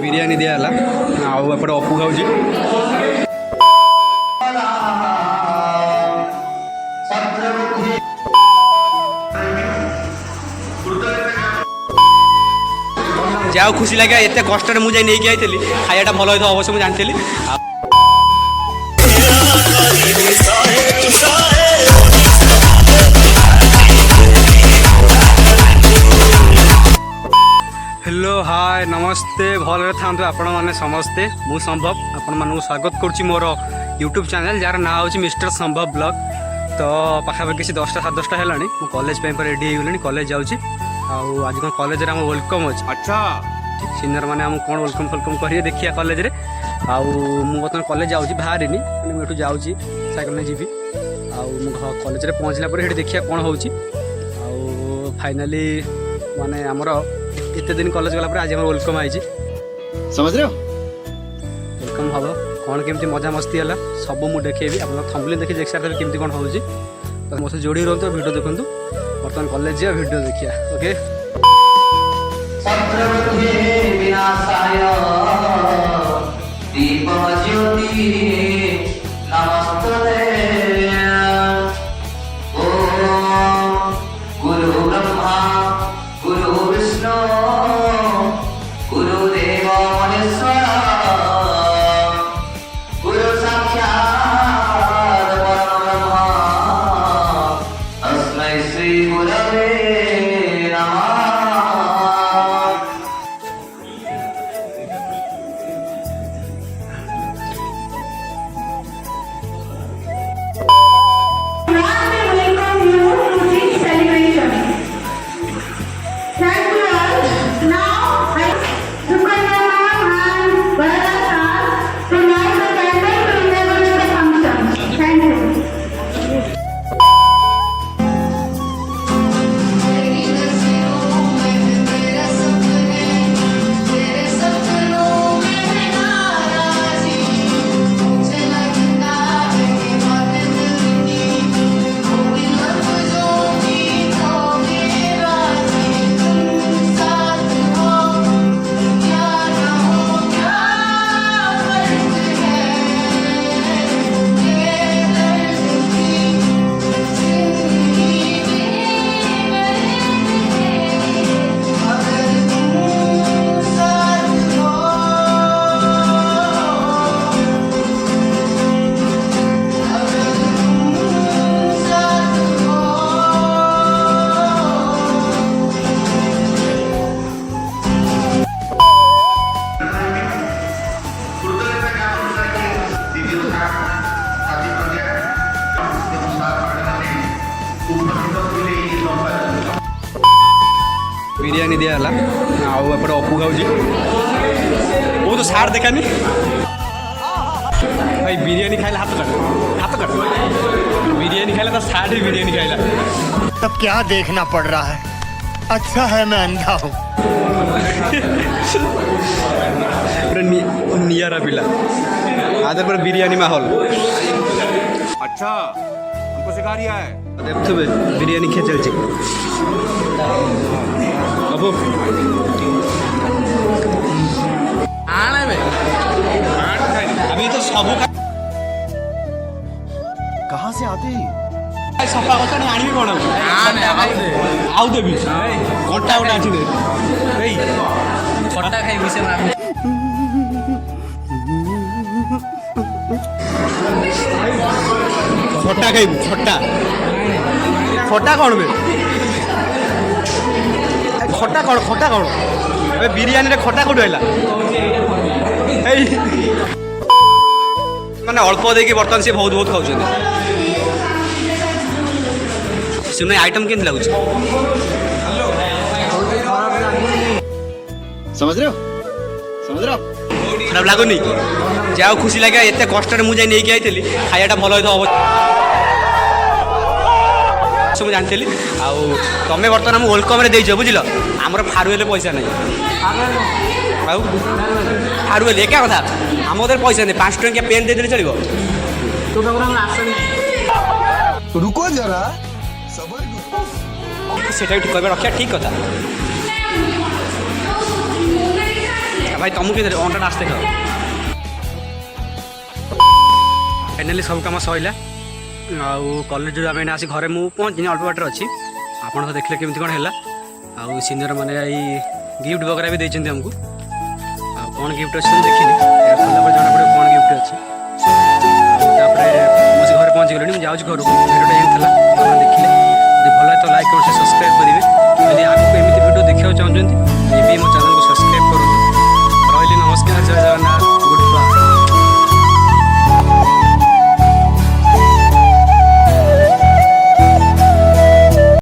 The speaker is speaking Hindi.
बिरियानी दियाला आपटे अपू खाऊँ जहाँ खुशी लगे एत कष्ट मुझे नहीं आई खायाटा भल होता अवश्य मुझे जानी हेलो हाय नमस्ते भल था आपण मैंने समस्ते मु संभव आपण मानक स्वागत करुच्ची मोर यूट्यूब चैनल जार ना हूँ मिस्टर संभव ब्लॉग। तो पाखापाखि 10टा 10:30 है मु कॉलेज रेडी हो गली कॉलेज जाऊँगी आज कौन कॉलेज में वेलकम अच्छे। अच्छा सीनियर मैंने आम कौन वेलकम फेलकम करेंगे देखिए कॉलेज रे मुझे बर्तमान कॉलेज जाऊँगी बाहर मुझे जाऊँगी साइकेल में जीवी कॉलेज में पहुँचला देखिए कौन हो फाइनाली माने आमर इतने दिन कॉलेज गला आज आम वेलकम आई समझ रहे हो वेलकम हम कौन केमती मजा मस्ती है सब मुझे देखेबी आप थंबनेल देखिए देख सारे केमती कौन हो तो मो जोड़ी रुहतु वीडियो देखूँ बर्तमान कॉलेज जा वीडियो देखिए ओके। बिरियानी दियाला आपटे अपू खाऊँ वो तो सार देखानी भाई बिरियानी खाइला हाथ कट बिरियानी खाइला तो सार ही बिरियानी खाइला तब क्या देखना पड़ रहा है। अच्छा है मैं अंधा हूँ। नियारा पिला आधे पर बिरियानी माहौल। अच्छा हमको सिखा रिया है देखते बिरियानी खे चलची अब अभी तो सब कहाँ से आते हैं सफा कथा नहीं आनी कौन आउ देवी घंटा गोटे अच्छी खटा खाई खटा खाइबू खटा खटा कौन बे खटा कौन अबे बिरियानी रे खटा कौन आइला माने अल्प देकी बर्तमान से बहुत बहुत खाऊ सुन आइटम केमती लगुच समझ रहे हो खराब लगुनि जहाँ खुशी लगे एत कष्ट मुझे नहीं आई खायाटा भल होता मुझे जानी तुम्हें बर्तमान आम वेलकम देच बुझल आमर फारुएल पैसा नहीं फारुएल एका कथा आम पैसा नहीं 5 टंकिया पेन दे चलो रुको जरा से रखा ठीक कथा भाई तुमको किधर अंडा आस्ते खाओ फाइनाली सब कम सैला आउ कॉलेज आम आसी घरे मुझे पहुँचनी अल्प बाटर अच्छी आप तो देखले केमती कौन है आउ सिनियर मैंने गिफ्ट वगैरह भी देते हमको कौन गिफ्ट अच्छे देखी खोला जना पड़े कौन गिफ्ट अच्छे मुझे घर पहुँची गली मुझे घर को भिडियो देखिले भल तो लाइक और सब्सक्राइब करेंगे यदि आगे एमती भिडियो देखा चाहते